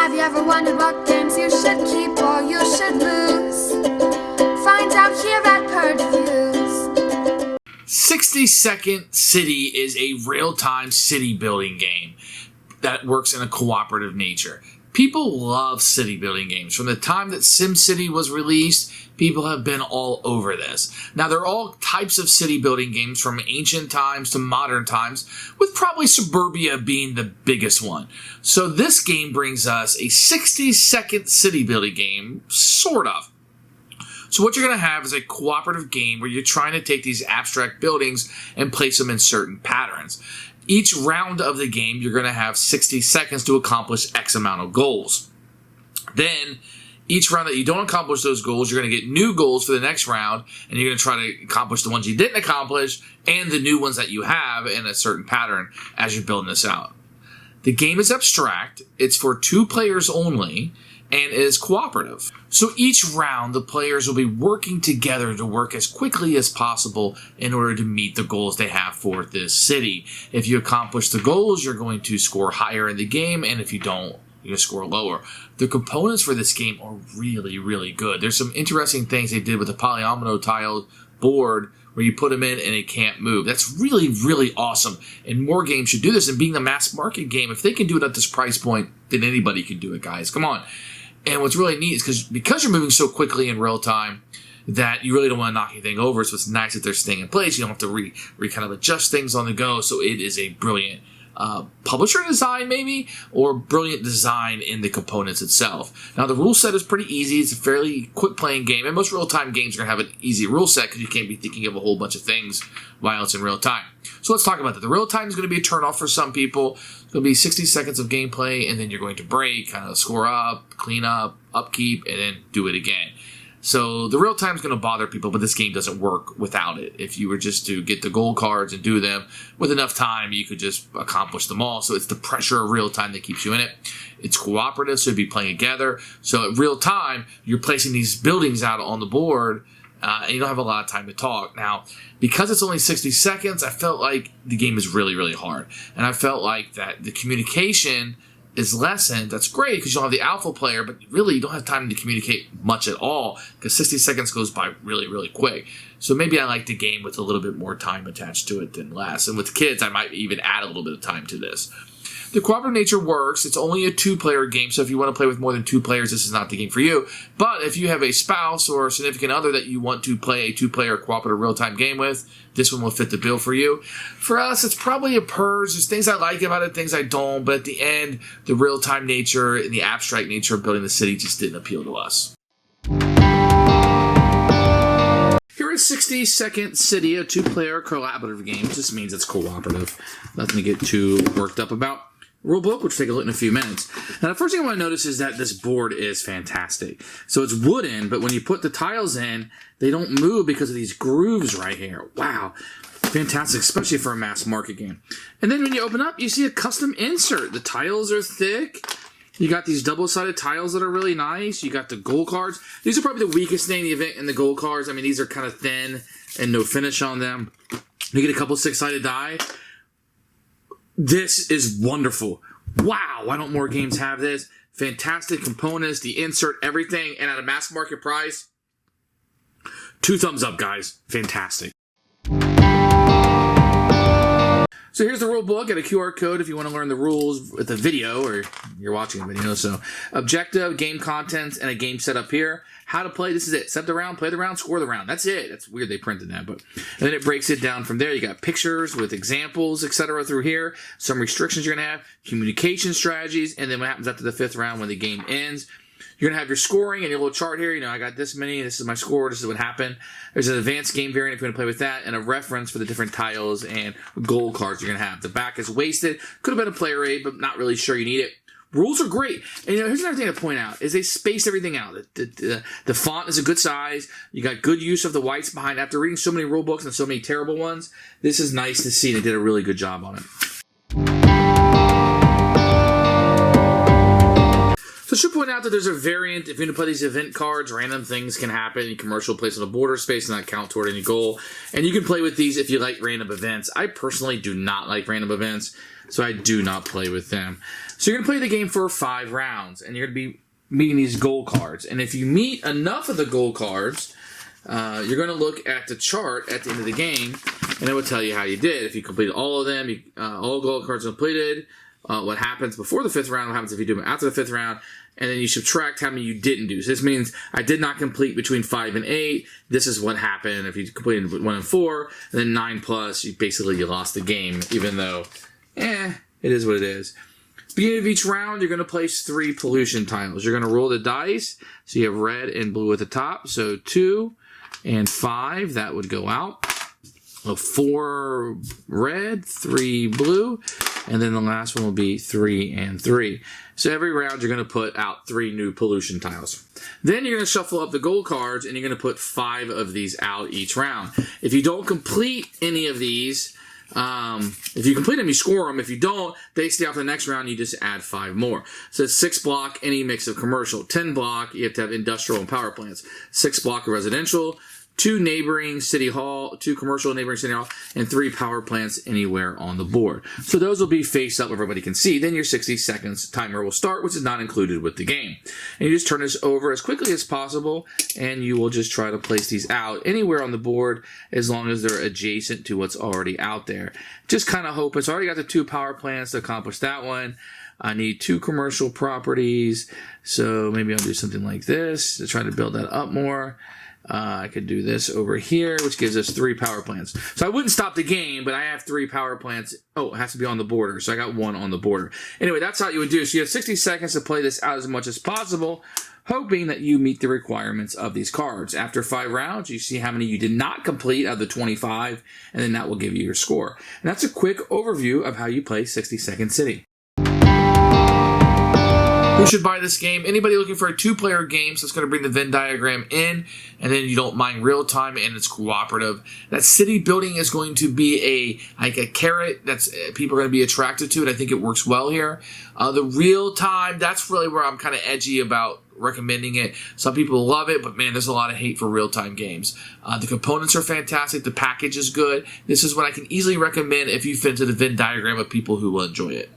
Have you ever wondered what games you should keep or you should lose? Find out here at Purge Reviews. 60-Second City is a real-time city building game that works in a cooperative nature. People love city building games. From the time that SimCity was released, people have been all over this. Now, there are all types of city building games from ancient times to modern times, with probably Suburbia being the biggest one. So this game brings us a 60-second city building game, sort of. So what you're going to have is a cooperative game where you're trying to take these abstract buildings and place them in certain patterns. Each round of the game, you're going to have 60 seconds to accomplish X amount of goals. Then, each round that you don't accomplish those goals, you're going to get new goals for the next round, and you're going to try to accomplish the ones you didn't accomplish and the new ones that you have in a certain pattern as you're building this out. The game is abstract, it's for 2 players only, and is cooperative. So each round, the players will be working together to work as quickly as possible in order to meet the goals they have for this city. If you accomplish the goals, you're going to score higher in the game, and if you don't, you're going to score lower. The components for this game are really, really good. There's some interesting things they did with the polyomino tile board where you put them in and it can't move. That's really, really awesome. And more games should do this. And being a mass market game, if they can do it at this price point, then anybody can do it, guys. Come on. And what's really neat is because you're moving so quickly in real time that you really don't want to knock anything over. So it's nice that they're staying in place. You don't have to kind of adjust things on the go. So it is a brilliant publisher design, maybe, or brilliant design in the components itself. Now, the rule set is pretty easy. It's a fairly quick playing game, and most real-time games are going to have an easy rule set because you can't be thinking of a whole bunch of things while it's in real time. So let's talk about that. The real time is going to be a turnoff for some people. It's going to be 60 seconds of gameplay, and then you're going to break, kind of score up, clean up, upkeep, and then do it again. So the real time is going to bother people, but this game doesn't work without it. If you were just to get the gold cards and do them with enough time, you could just accomplish them all. So it's the pressure of real time that keeps you in it. It's cooperative, so you'd be playing together. So at real time, you're placing these buildings out on the board, and you don't have a lot of time to talk. Now, because it's only 60 seconds, I felt like the game is really, really hard. And I felt like that the communication is lessened. That's great because you'll have the alpha player, but really you don't have time to communicate much at all because 60 seconds goes by really, really quick. So maybe I like the game with a little bit more time attached to it than less. And with kids, I might even add a little bit of time to this. The cooperative nature works. It's only a 2-player game, so if you want to play with more than 2 players, this is not the game for you. But if you have a spouse or a significant other that you want to play a 2-player cooperative real-time game with, this one will fit the bill for you. For us, it's probably a Purge. There's things I like about it, things I don't, but at the end, the real-time nature and the abstract nature of building the city just didn't appeal to us. Here is 60-Second City, a 2-player collaborative game. This means it's cooperative. Nothing to get too worked up about. Rulebook, which we'll take a look in a few minutes. Now, the first thing I want to notice is that this board is fantastic. So it's wooden, but when you put the tiles in, they don't move because of these grooves right here. Wow. Fantastic, especially for a mass market game. And then when you open up, you see a custom insert. The tiles are thick. You got these double-sided tiles that are really nice. You got the gold cards. These are probably the weakest thing in the event in the gold cards. I mean, these are kind of thin and no finish on them. You get a couple 6-sided die. This is wonderful. Wow, why don't more games have this? Fantastic components, the insert, everything, and at a mass market price, 2 thumbs up, guys. Fantastic. So here's the rule book. Got a QR code if you want to learn the rules with the video, or you're watching a video. So objective, game contents, and a game setup here. How to play, this is it. Set the round, play the round, score the round. That's it. That's weird they printed that. But and then it breaks it down from there. You got pictures with examples, etc. through here. Some restrictions you're going to have. Communication strategies. And then what happens after the 5th round when the game ends. You're going to have your scoring and your little chart here. You know, I got this many. This is my score. This is what happened. There's an advanced game variant if you want to play with that, and a reference for the different tiles and gold cards you're going to have. The back is wasted. Could have been a player aid, but not really sure you need it. Rules are great. And, you know, here's another thing to point out, is they space everything out. The font is a good size. You got good use of the whites behind. After reading so many rule books and so many terrible ones, this is nice to see. They did a really good job on it. So I should point out that there's a variant. If you're going to play these event cards, random things can happen. Any commercial place on a border space and not count toward any goal. And you can play with these if you like random events. I personally do not like random events. so I do not play with them. So you're going to play the game for 5 rounds, and you're going to be meeting these goal cards. And if you meet enough of the goal cards, you're going to look at the chart at the end of the game, and it will tell you how you did. If you completed all of them, all goal cards completed, what happens before the 5th round, what happens if you do them after the 5th round, and then you subtract how many you didn't do. So this means I did not complete between 5 and 8. This is what happened if you completed 1 and 4, and then 9 plus, you lost the game, even though, it is what it is. Beginning of each round, you're going to place 3 pollution tiles. You're going to roll the dice, so you have red and blue at the top. So 2 and 5, that would go out. 4 red, 3 blue, and then the last one will be 3 and 3. So every round you're going to put out 3 new pollution tiles. Then you're going to shuffle up the gold cards, and you're going to put 5 of these out each round. If you don't complete any of these, if you complete them, you score them. If you don't, they stay out for the next round. You just add 5 more. So it's 6 block, any mix of commercial. 10 block, you have to have industrial and power plants. 6 block of residential. 2 neighboring city hall, 2 commercial neighboring city hall, and 3 power plants anywhere on the board. So those will be face up where everybody can see. Then your 60 seconds timer will start, which is not included with the game. And you just turn this over as quickly as possible, and you will just try to place these out anywhere on the board as long as they're adjacent to what's already out there. Just kind of hoping. So I already got the 2 power plants to accomplish that one. I need 2 commercial properties, so maybe I'll do something like this to try to build that up more. I could do this over here, which gives us 3 power plants. So I wouldn't stop the game, but I have 3 power plants. Oh, it has to be on the border, so I got 1 on the border. Anyway, that's how you would do it. So you have 60 seconds to play this out as much as possible, hoping that you meet the requirements of these cards. After 5 rounds, you see how many you did not complete out of the 25, and then that will give you your score. And that's a quick overview of how you play 60-Second City. Who should buy this game? Anybody looking for a 2-player game, so it's going to bring the Venn diagram in, and then you don't mind real time, and it's cooperative. That city building is going to be a carrot that's people are going to be attracted to it. I think it works well here. The real time, that's really where I'm kind of edgy about recommending it. Some people love it, but man, there's a lot of hate for real-time games. The components are fantastic. The package is good. This is what I can easily recommend if you fit into the Venn diagram of people who will enjoy it.